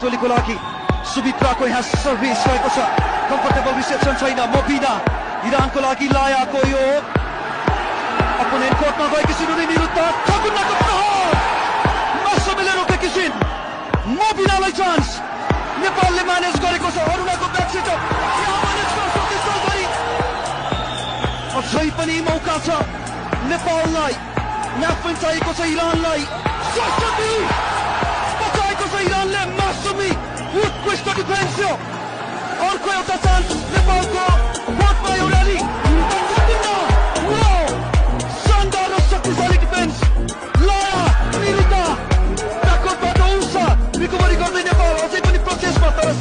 टोलीको लागि सुमित्राको यहाँ सर्भिस रहेको छ कम्फर्टेबल रिसेप्सन छैन मोबिना इरानको लागि लायाको यो अपोनेन्ट कोर्टमा गएकी छिन् उनी विरुद्ध ठकुन्नाको प्रहार मासुमीले रोकेकी छिन् मोबिनालाई चान्स नेपालले म्यानेज गरेको छ अरुणाको ब्याकसिट यहाँ म्यानेज गर्न सक्छ गरी अझै पनि मौका छ नेपाललाई यहाँ पनि चाहिएको छ इरानलाई बचाएको छ इरानले मासुमी उत्कृष्ट डिफेन्स हो अर्को एउटा चान्स नेपालको कोर्टमा एउटाले शानदार र शक्तिशाली डिफेन्स लाया विरुद्ध ब्याकवर्डबाट उल्सा रिकभरी गर्दै नेपाल अझै पनि प्रोसेसमा तर